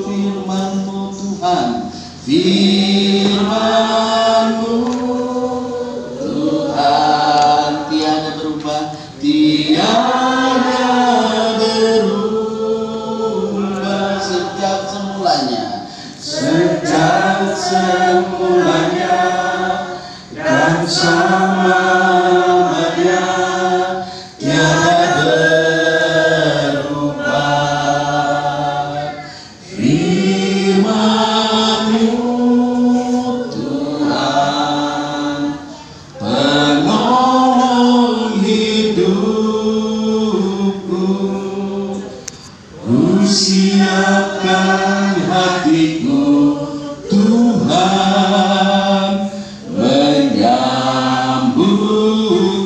Firman-Mu Tuhan, firman-Mu Tuhan, tiada berubah, tiada berubah, sejak semulanya dan selamanya, tiada berubah. Firman-Mu Tuhan, penolong hidupku, ku siapkan hatiku Tuhan, menyambut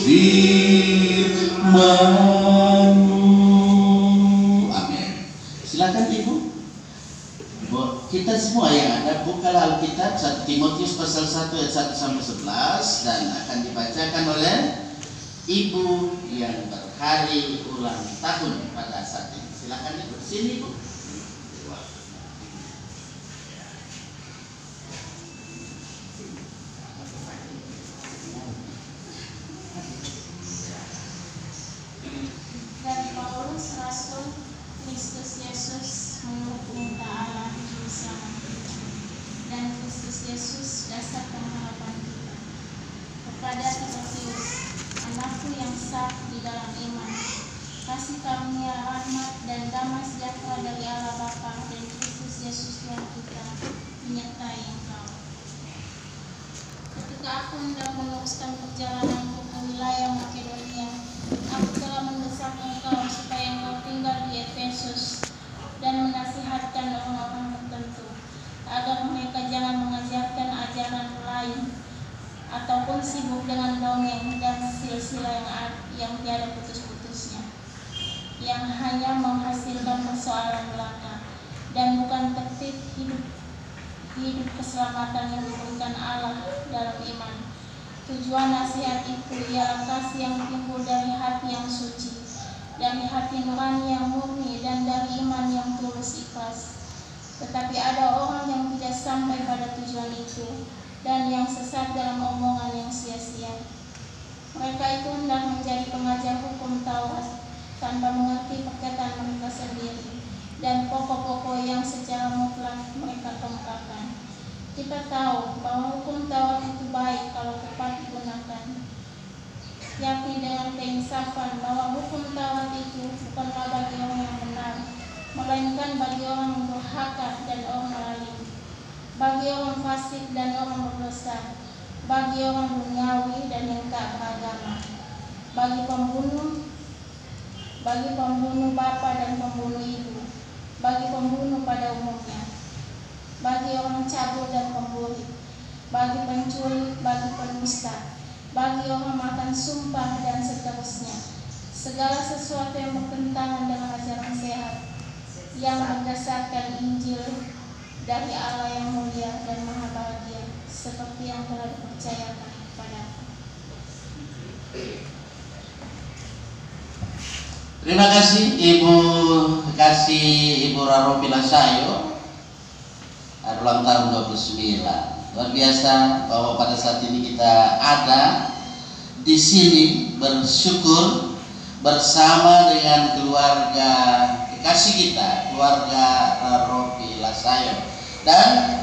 firman-Mu. Amin. Silakan Ibu. Kita semua yang ada bukalah Alkitab 1 Timotius pasal 1 ayat 1 sampai 11 dan akan dibacakan oleh Ibu yang berhari ulang tahun pada saat ini. Silakan Ibu. Sini Ibu. Dari Paulus Rasul Kristus Yesus menurut perintah Allah Juru Selamat kita, dan Kristus Yesus dasar pengharapan kita. Kepada Timotius, anakku yang sah di dalam iman, kasih karunia rahmat dan damai sejahtera dari Allah Bapa dan Kristus Yesus Tuhan kita menyertai engkau. Ketika aku hendak meneruskan perjalananku ke wilayah Makedonia, aku telah mendesak engkau supaya engkau tinggal di Efesus dan menasihatkan orang-orang tertentu agar mereka jangan mengajarkan ajaran lain ataupun sibuk dengan dongeng dan silsilah yang tiada putus-putusnya, yang hanya menghasilkan persoalan belaka dan bukan tertib hidup keselamatan yang diberikan Allah dalam iman. Tujuan nasihat itu ialah kasih yang timbul dari hati yang suci, dari hati nurani yang murni, dan dari iman yang tulus ikhlas. Tetapi ada orang yang tidak sampai pada tujuan itu dan yang sesat dalam omongan yang sia-sia. Mereka itu hendak menjadi pengajar hukum Taurat tanpa mengerti perkataan mereka sendiri dan pokok-pokok yang secara mutlak mereka kemukakan. Kita tahu bahwa hukum Taurat itu baik kalau tepat digunakan, yakni dengan keinsafan bahwa hukum Taurat itu bukanlah bagi orang yang benar, melainkan bagi orang yang durhaka dan orang alim, bagi orang fasik dan orang berdosa, bagi orang duniawi dan yang tak beragama, bagi pembunuh bapa dan pembunuh ibu, bagi pembunuh pada umumnya, bagi orang cabul dan pemburi, bagi pencuri, bagi pendusta, bagi orang makan sumpah, dan seterusnya. Segala sesuatu yang bertentangan dengan ajaran sehat yang berdasarkan Injil dari Allah yang mulia dan maha bahagia, seperti yang telah dipercayakan kepadaku. Terima kasih Ibu Raro Pilasayo, ulang tahun 29. Luar biasa bahwa pada saat ini kita ada di sini bersyukur bersama dengan keluarga kekasih kita, keluarga Raro Pilasayo. Dan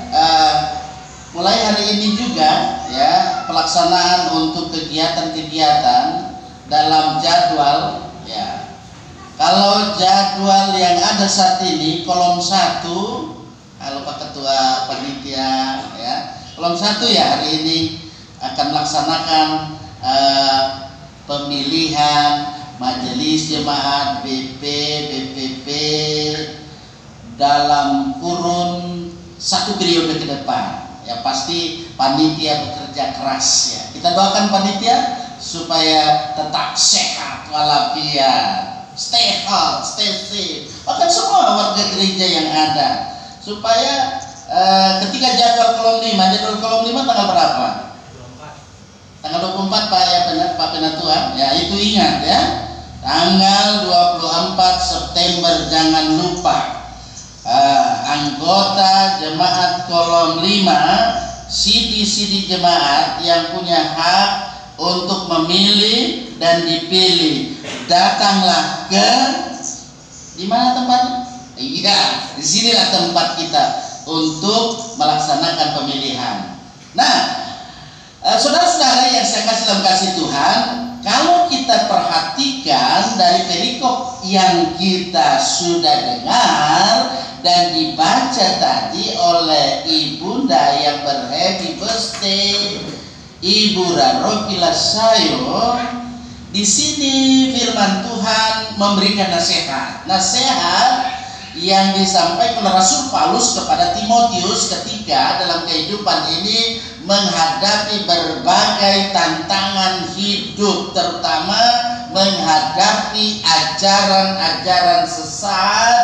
mulai hari ini juga ya pelaksanaan untuk kegiatan-kegiatan dalam jadwal ya. Kalau jadwal yang ada saat ini kolom 1, halo Pak Ketua Panitia ya, kolom 1 ya hari ini akan melaksanakan pemilihan majelis jemaat BP, BPP dalam kurun 1 periode ke depan. Ya pasti panitia bekerja keras ya. Kita doakan panitia supaya tetap sehat walafiat, stay healthy, stay safe. Bahkan semua warga gereja yang ada supaya ketika jadwal kolom 5 tanggal berapa? Tanggal 24 Pak Penatuan ya, itu ingat ya, tanggal 24 jemaat kolom 5, CD jemaat yang punya hak untuk memilih dan dipilih, datanglah ke di mana tempatnya? Iya, disinilah tempat kita untuk melaksanakan pemilihan. Nah, saudara-saudara yang saya kasih dalam kasih Tuhan, kalau kita perhatikan dari perikop yang kita sudah dengar dan dibaca tadi oleh ibunda yang berhappy birthday, Ibu Raropila Sayo, di sini firman Tuhan memberikan nasihat yang disampaikan oleh Rasul Paulus kepada Timotius ketika dalam kehidupan ini menghadapi berbagai tantangan hidup, terutama menghadapi ajaran-ajaran sesat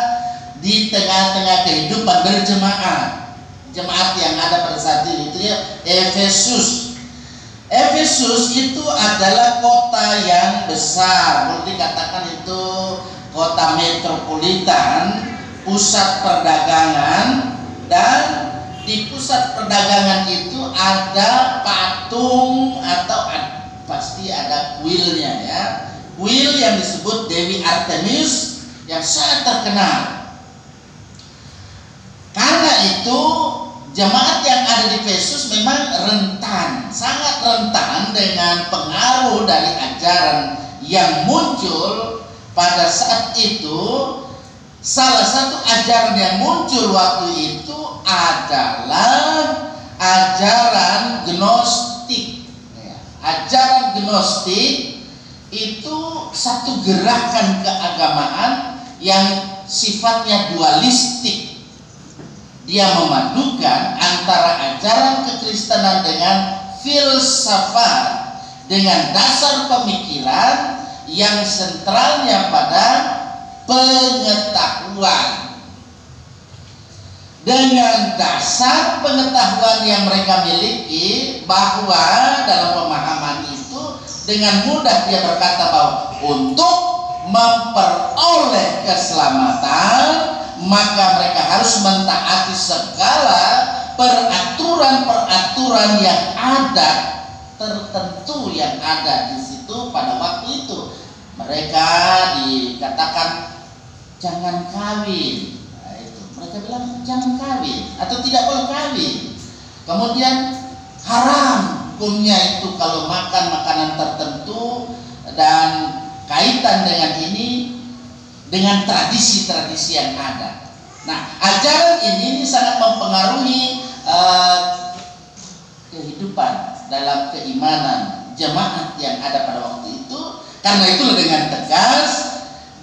di tengah-tengah kehidupan berjemaat. Jemaat yang ada pada saat itu ya Efesus. Efesus itu adalah kota yang besar, boleh dikatakan itu kota metropolitan, pusat perdagangan, dan di pusat perdagangan itu ada patung atau pasti ada kuilnya ya, kuil yang disebut Dewi Artemis yang sangat terkenal. Karena itu jemaat yang ada di Efesus memang sangat rentan dengan pengaruh dari ajaran yang muncul pada saat itu. Salah satu ajaran yang muncul waktu itu adalah ajaran Gnostik. Ajaran Gnostik itu satu gerakan keagamaan yang sifatnya dualistik. Dia memadukan antara ajaran kekristenan dengan filsafat, dengan dasar pemikiran yang sentralnya pada pengetahuan. Dengan dasar pengetahuan yang mereka miliki, bahwa dalam pemahaman itu dengan mudah dia berkata bahwa untuk memperoleh keselamatan maka mereka harus mentaati segala peraturan-peraturan yang ada tertentu yang ada di situ pada waktu itu. Mereka dikatakan jangan kawin. Nah, itu. Mereka bilang jangan kawin atau tidak boleh kawin. Kemudian haram hukumnya itu kalau makan makanan tertentu, dan kaitan dengan ini dengan tradisi-tradisi yang ada. Nah, ajaran ini sangat mempengaruhi kehidupan dalam keimanan jemaat yang ada pada waktu itu. Karena itu dengan tegas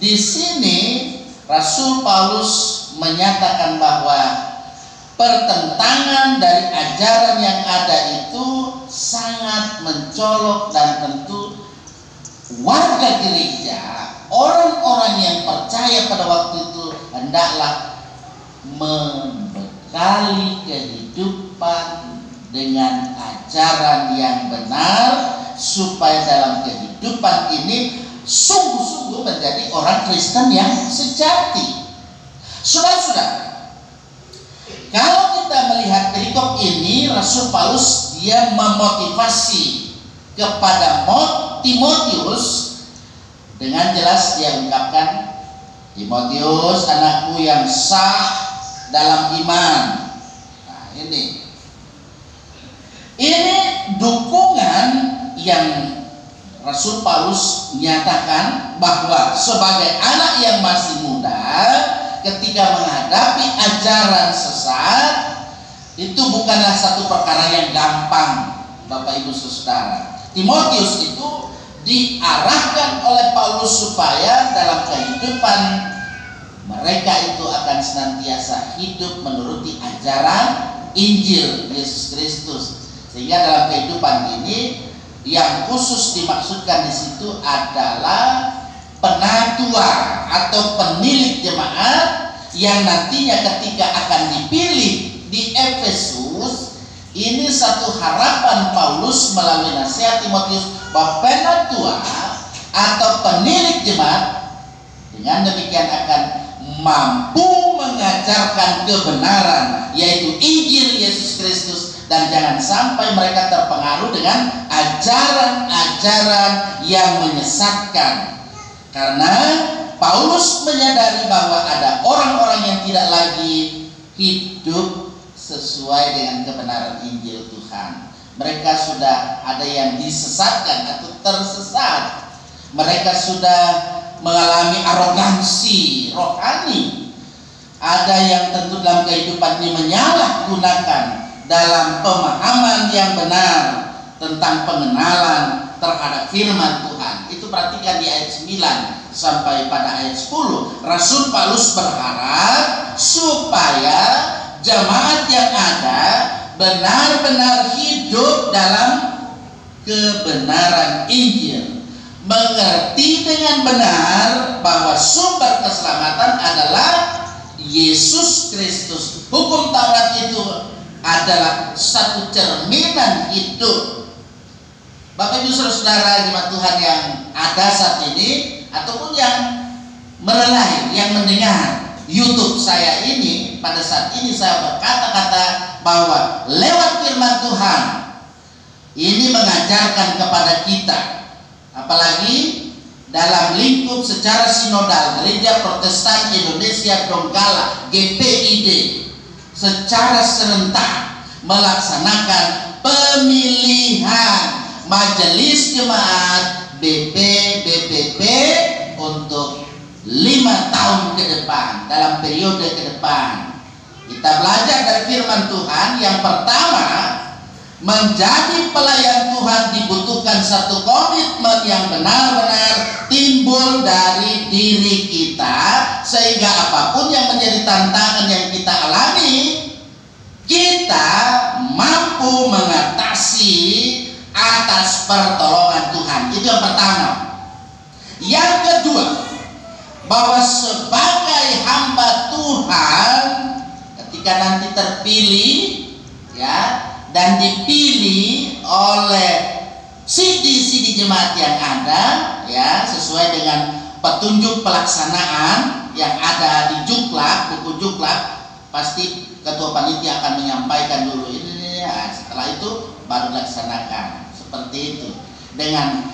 di sini Rasul Paulus menyatakan bahwa pertentangan dari ajaran yang ada itu sangat mencolok, dan tentu warga gereja, orang-orang yang percaya pada waktu itu hendaklah membekali kehidupan dengan ajaran yang benar supaya dalam kehidupan ini sungguh-sungguh menjadi orang Kristen yang sejati. Saudara-saudara, kalau kita melihat perikop ini, Rasul Paulus dia memotivasi kepada Timotius dengan jelas. Dia ungkapkan, Timotius anakku yang sah dalam iman. Nah, ini dukungan yang Rasul Paulus menyatakan bahwa sebagai anak yang masih muda, ketika menghadapi ajaran sesat, itu bukanlah satu perkara yang gampang, Bapak Ibu Saudara. Timotius itu diarahkan oleh Paulus supaya dalam kehidupan mereka itu akan senantiasa hidup menuruti ajaran Injil Yesus Kristus. Sehingga dalam kehidupan ini yang khusus dimaksudkan di situ adalah penatua atau penilik jemaat yang nantinya ketika akan dipilih di Efesus. Ini satu harapan Paulus melalui nasihat Timotius bahwa penatua atau penilik jemaat dengan demikian akan mampu mengajarkan kebenaran, yaitu Injil Yesus Kristus, dan jangan sampai mereka terpengaruh dengan ajaran-ajaran yang menyesatkan. Karena Paulus menyadari bahwa ada orang-orang yang tidak lagi hidup sesuai dengan kebenaran Injil Tuhan. Mereka sudah ada yang disesatkan atau tersesat. Mereka sudah mengalami arogansi rohani. Ada yang tentu dalam kehidupan ini menyalahgunakan dalam pemahaman yang benar tentang pengenalan terhadap firman Tuhan. Itu perhatikan di ayat 9 sampai pada ayat 10. Rasul Paulus berharap supaya jemaat yang ada benar-benar hidup dalam kebenaran Injil, mengerti dengan benar bahwa sumber keselamatan adalah Yesus Kristus. Hukum Taurat itu adalah satu cerminan hidup. Bapak Ibu Saudara jemaat Tuhan yang ada saat ini ataupun yang merelai, yang mendengar YouTube saya ini, pada saat ini saya berkata-kata bahwa lewat firman Tuhan ini mengajarkan kepada kita, apalagi dalam lingkup secara sinodal Gereja Protestan Indonesia Donggala GPID, secara serentak melaksanakan pemilihan majelis jemaat BPP untuk 5 tahun ke depan, dalam periode ke depan. Kita belajar dari firman Tuhan. Yang pertama, menjadi pelayan Tuhan dibutuhkan satu komitmen yang benar-benar timbul dari diri kita, sehingga apapun yang menjadi tantangan yang kita alami, kita mampu mengatasi atas pertolongan Tuhan. Itu yang pertama. Yang kedua, bahwa sebagai hamba Tuhan, ketika nanti terpilih ya dan dipilih oleh sidi-sidi jemaat yang ada ya, sesuai dengan petunjuk pelaksanaan yang ada di Juklak, buku Juklak, pasti ketua panitia akan menyampaikan dulu ini ya, setelah itu baru dilaksanakan. Seperti itu. Dengan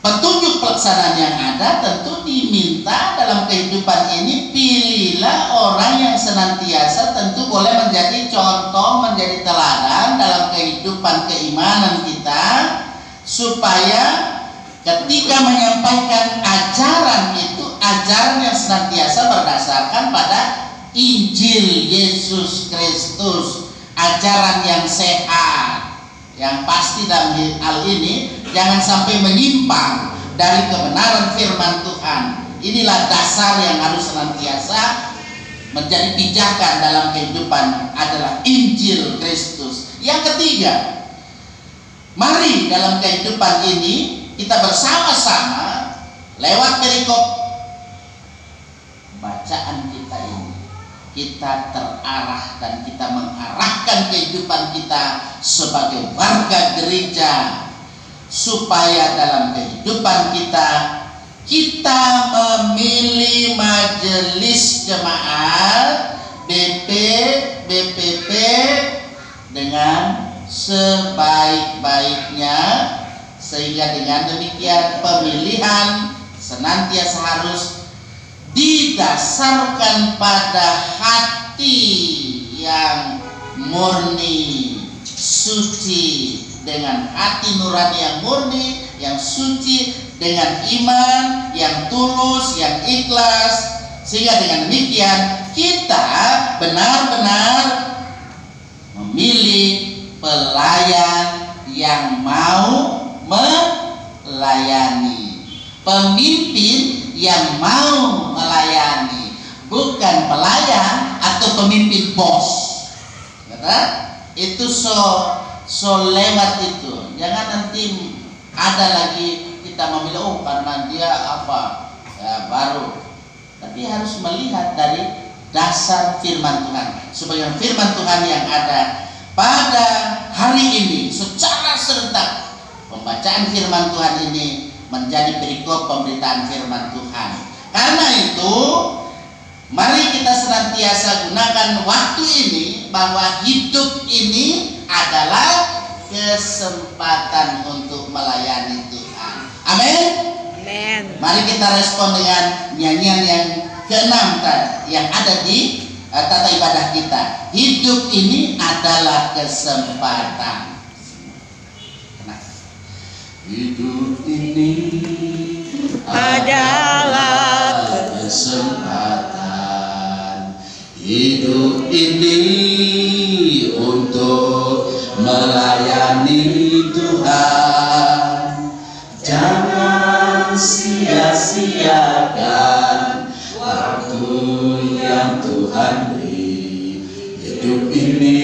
petunjuk pelaksanaan yang ada, tentu diminta dalam kehidupan ini, pilihlah orang yang senantiasa tentu boleh menjadi contoh, menjadi teladan dalam kehidupan keimanan kita, supaya ketika menyampaikan ajaran itu, ajaran yang senantiasa berdasarkan pada Injil Yesus Kristus, ajaran yang sehat. Yang pasti dalam hal ini jangan sampai menyimpang dari kebenaran firman Tuhan. Inilah dasar yang harus senantiasa menjadi pijakan dalam kehidupan, adalah Injil Kristus. Yang ketiga, mari dalam kehidupan ini kita bersama-sama lewat perikop bacaan kita ini, kita terarah dan kita mengarahkan kehidupan kita sebagai warga gereja, supaya dalam kehidupan kita memilih majelis jemaat BPP dengan sebaik-baiknya, sehingga dengan demikian pemilihan senantiasa harus didasarkan pada hati yang murni, suci, dengan hati nurani yang murni, yang suci, dengan iman yang tulus, yang ikhlas, sehingga dengan demikian kita benar-benar memilih pelayan yang mau melayani, pemimpin yang mau melayani, bukan pelayan atau pemimpin bos. Itu so lewat itu. Jangan nanti ada lagi kita memilih, oh karena dia apa ya, baru. Tapi harus melihat dari dasar firman Tuhan, supaya firman Tuhan yang ada pada hari ini secara serentak, pembacaan firman Tuhan ini menjadi perikop pemberitaan firman Tuhan. Karena itu Mari kita senantiasa gunakan waktu ini, bahwa hidup ini adalah kesempatan untuk melayani Tuhan. Amin. Amen. Mari kita respon dengan nyanyian yang keenam yang ada di tata ibadah kita. Hidup ini adalah kesempatan. Hidup ini Adalah kesempatan. Hidup ini untuk melayani Tuhan. Jangan sia-siakan waktu yang Tuhan beri. Hidup ini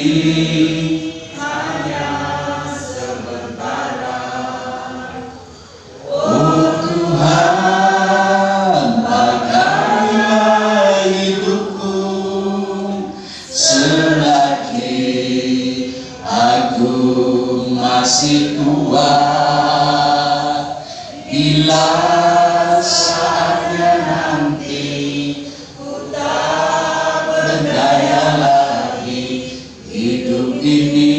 hanya sementara. Oh Tuhan, pakailah hidupku selagi aku masih kuat. Bila saatnya nanti ku tak berdaya lagi, hidup ini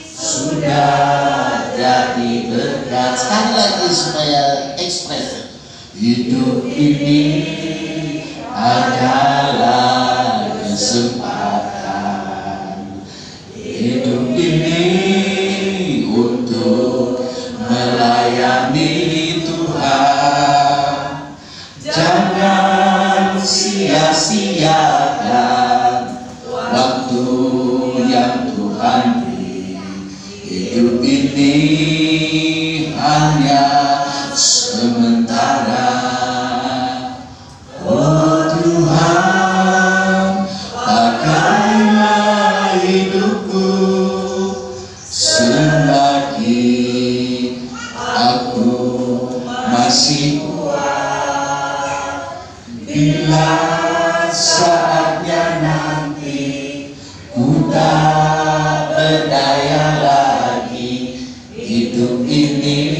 sudah jadi berkat. Sekali lagi supaya ekspresi. Hidup ini adalah kesempatan. Hidup ini untuk melayani Tuhan. Jangan sia-siakan waktu yang Tuhan beri. Hidup ini hanya sementara. Oh Tuhan, pakailah hidupku selagi aku masih kuat. Bila saatnya nanti ku tak berdaya lagi, hidup ini